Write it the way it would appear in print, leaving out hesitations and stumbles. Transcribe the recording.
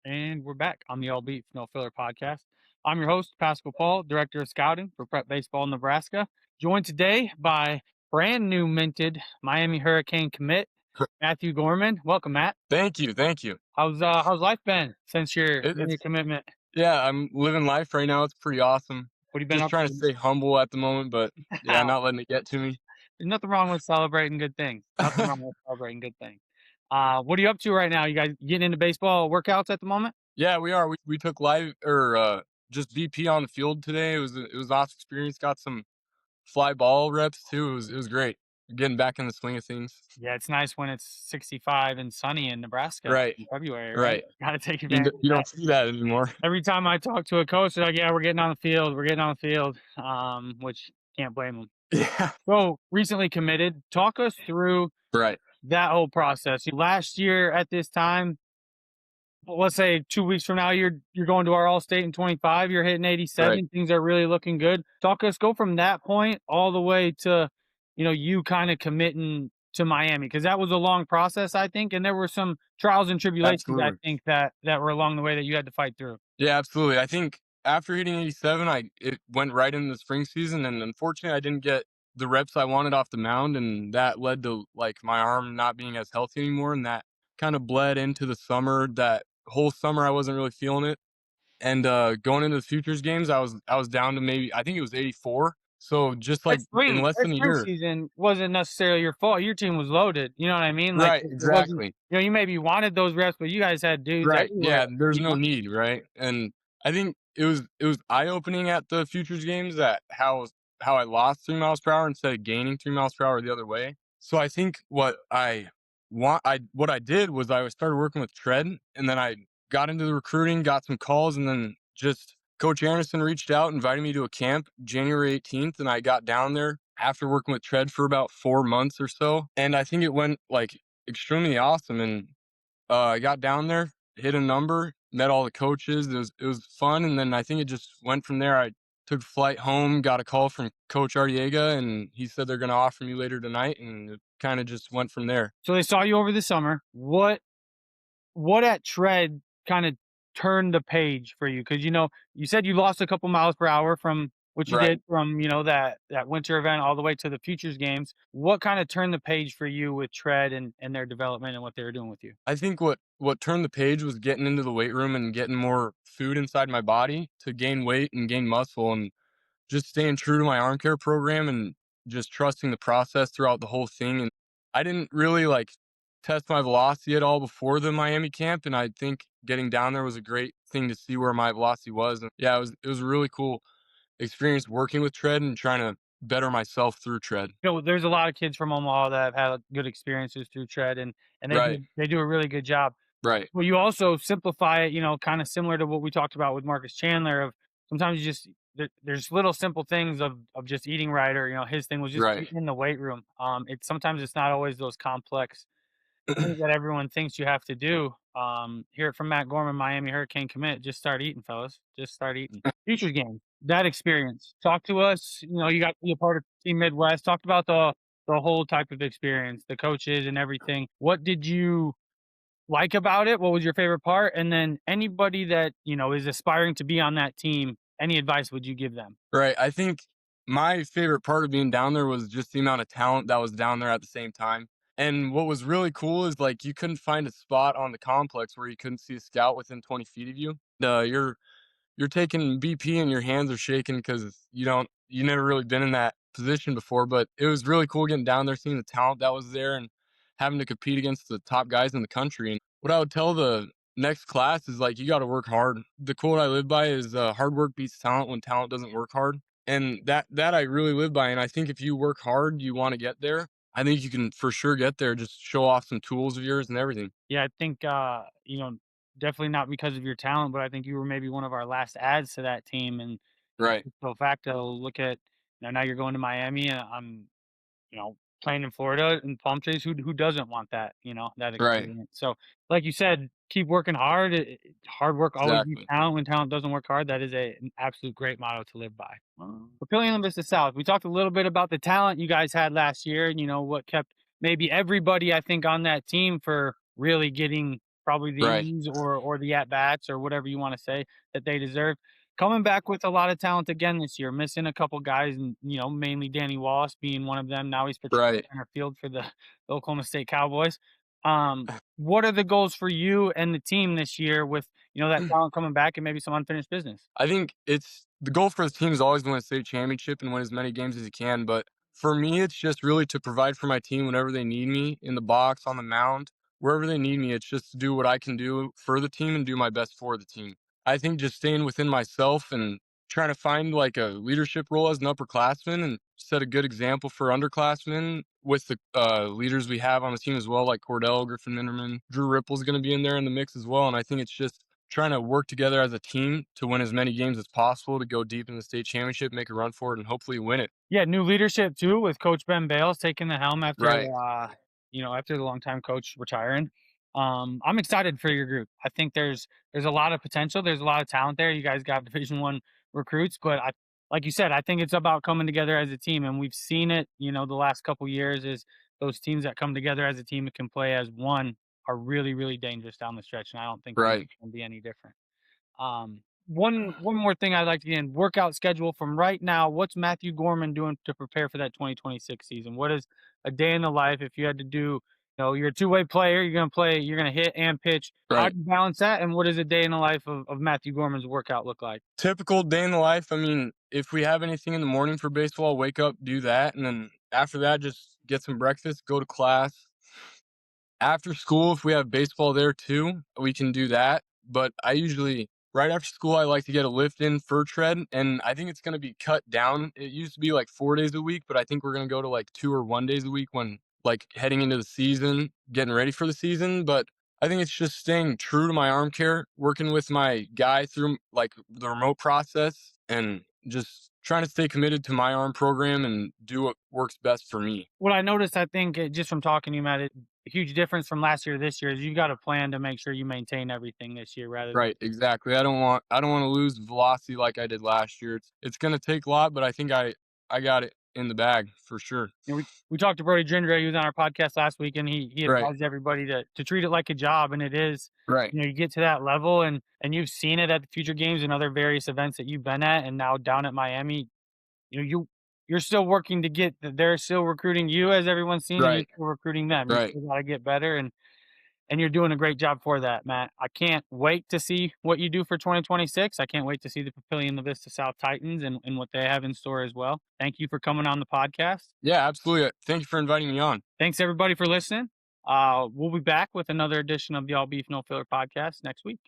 And we're back on the All Beef No Filler podcast. I'm your host, Pascal Paul, Director of Scouting for Prep Baseball Nebraska. Joined today by brand new minted Miami Hurricane commit, Matthew Gorman. Welcome, Matt. Thank you, thank you. How's life been since your It's commitment? yeah, I'm living life right now. It's pretty awesome. What have you been Just up trying to to? stay humble at the moment, but yeah, not letting it get to me. There's nothing wrong with celebrating good things. Nothing wrong with celebrating good things. What are you up to right now? You guys getting into baseball workouts at the moment? Yeah, we are. We took live or just VP on the field today. It was an awesome experience. Got some fly ball reps too. It was great. Getting back in the swing of things. Yeah, it's nice when it's 65 and sunny in Nebraska Right, in February, right? right. Gotta take You advantage of you that. don't see that anymore. Every time I talk to a coach, they're like, "Yeah, we're getting on the field. We're getting on the field," which can't blame them. Yeah, So recently committed. Talk us through right. that whole process. Last year at this time, well, let's say 2 weeks from now, you're going to our All State in 25. You're hitting Right. 87. Things are really looking good. Go from that point all the way to, you kind of committing to Miami because that was a long process, I think, and there were some trials and tribulations, I Absolutely. think that were along the way that you had to fight through. Yeah, absolutely. I think after hitting 87, it went right into the spring season, and unfortunately, I didn't get the reps I wanted off the mound, and that led to like my arm not being as healthy anymore, and that kind of bled into the summer. That whole summer, I wasn't really feeling it, and going into the futures games, I was down to maybe I think it was 84. So just like in less That than a spring year. season wasn't necessarily your fault. Your team was loaded. You know what I mean? Like Right, it wasn't. exactly. You maybe wanted those reps, but you guys had dudes Right. everywhere. Yeah, there's You no know? need, right? And I think it was eye-opening at the futures games that how I lost 3 miles per hour instead of gaining 3 miles per hour the other way. So I think what I did was I started working with tread, and then I got into the recruiting, got some calls, and then just Coach Anderson reached out, invited me to a camp January 18th, and I got down there after working with tread for about 4 months or so. And I think it went like extremely awesome. And I got down there, hit a number, met all the coaches. It was fun, and then I think it just went from there. I took a flight home, got a call from Coach Artiega, and he said they're going to offer me later tonight, and it kind of just went from there. So they saw you over the summer. What at tread kind of turned the page for you? Because you said you lost a couple miles per hour from what you Right. did from that winter event all the way to the futures games. What kind of turned the page for you with tread and their development and what they were doing with you? I think what turned the page was getting into the weight room and getting more food inside my body to gain weight and gain muscle, and just staying true to my arm care program and just trusting the process throughout the whole thing. And I didn't really like test my velocity at all before the Miami camp, and I think getting down there was a great thing to see where my velocity was. And yeah, it was a really cool experience working with tread and trying to better myself through tread. There's a lot of kids from Omaha that have had good experiences through tread, and they Right, do a really good job. right, Well, you also simplify it, kind of similar to what we talked about with Marcus Chandler. Of sometimes you just there's little simple things of just eating right, or his thing was just right. eating in the weight room. It's sometimes it's not always those complex things that everyone thinks you have to do. Hear it from Matt Gorman, Miami Hurricane commit. Just start eating, fellas. Just start eating. Futures game. That experience. Talk to us. You got to be a part of Team Midwest. Talked about the whole type of experience, the coaches and everything. What did you like about it? What was your favorite part? And then anybody that is aspiring to be on that team, any advice would you give them? Right. I think my favorite part of being down there was just the amount of talent that was down there at the same time. And what was really cool is like you couldn't find a spot on the complex where you couldn't see a scout within 20 feet of you. You're taking BP and your hands are shaking because you never really been in that position before. But it was really cool getting down there, seeing the talent that was there, and having to compete against the top guys in the country. And what I would tell the next class is like you got to work hard. The quote I live by is hard work beats talent when talent doesn't work hard. And that I really live by. And I think if you work hard, you want to get there. I think you can for sure get there. Just show off some tools of yours and everything. Yeah, I think definitely not because of your talent, but I think you were maybe one of our last ads to that team. And Right. so facto, look at now you're going to Miami. And I'm playing in Florida in palm trees. Who doesn't want that? That Right. experience. So, like you said, keep working hard. Hard work always beats Exactly. talent. When talent doesn't work hard, that is an absolute great motto to live by. Papillion LaVista South. We talked a little bit about the talent you guys had last year, and what kept maybe everybody I think on that team for really getting probably the Right. innings or the at bats or whatever you want to say that they deserve. Coming back with a lot of talent again this year, missing a couple guys, and mainly Danny Wallace being one of them. Now he's pitching Right. center field for the Oklahoma State Cowboys. What are the goals for you and the team this year with that talent coming back and maybe some unfinished business? I think it's the goal for the team is always to win a state championship and win as many games as you can. But for me, it's just really to provide for my team whenever they need me in the box, on the mound, wherever they need me. It's just to do what I can do for the team and do my best for the team. I think just staying within myself and trying to find like a leadership role as an upperclassman and set a good example for underclassmen with the leaders we have on the team as well, like Cordell, Griffin Inderman, Drew Ripple's going to be in there in the mix as well. And I think it's just trying to work together as a team to win as many games as possible, to go deep in the state championship, make a run for it, and hopefully win it. Yeah, new leadership too with Coach Ben Bales taking the helm after Right, after the longtime coach retiring. I'm excited for your group. I think there's a lot of potential. There's a lot of talent there. You guys got Division 1 recruits, but like you said, I think it's about coming together as a team, and we've seen it. The last couple years is those teams that come together as a team that can play as one are really really dangerous down the stretch, and I don't think this right. is going to be any different. One more thing I'd like to get in, workout schedule from right now. What's Matthew Gorman doing to prepare for that 2026 season? What is a day in the life if you had to do, you're a two-way player, you're gonna play, you're gonna hit and pitch. How Right. do you balance that? And what does a day in the life of Matthew Gorman's workout look like? Typical day in the life. I mean, if we have anything in the morning for baseball, wake up, do that, and then after that, just get some breakfast, go to class. After school, if we have baseball there too, we can do that. But I usually, right after school, I like to get a lift in for tread, and I think it's going to be cut down. It used to be like 4 days a week, but I think we're going to go to like 2 or 1 days a week when like heading into the season, getting ready for the season. But I think it's just staying true to my arm care, working with my guy through like the remote process, and just trying to stay committed to my arm program and do what works best for me. What I noticed, I think, just from talking to you, Matt, a huge difference from last year to this year is you got a plan to make sure you maintain everything this year rather than. Right, exactly. I don't want to lose velocity like I did last year. It's going to take a lot, but I think I got it in the bag for sure. We talked to Brody Gendre. He was on our podcast last week, and he Right, advised everybody to treat it like a job, and it is. right, You get to that level, and you've seen it at the future games and other various events that you've been at, and now down at Miami. You're still working to get. They're still recruiting you, as everyone's seen, and you're right, still recruiting them. You right. still got to get better, and you're doing a great job for that, Matt. I can't wait to see what you do for 2026. I can't wait to see the Papillion LaVista South Titans and what they have in store as well. Thank you for coming on the podcast. Yeah, absolutely. Thank you for inviting me on. Thanks everybody for listening. We'll be back with another edition of the All Beef No Filler podcast next week.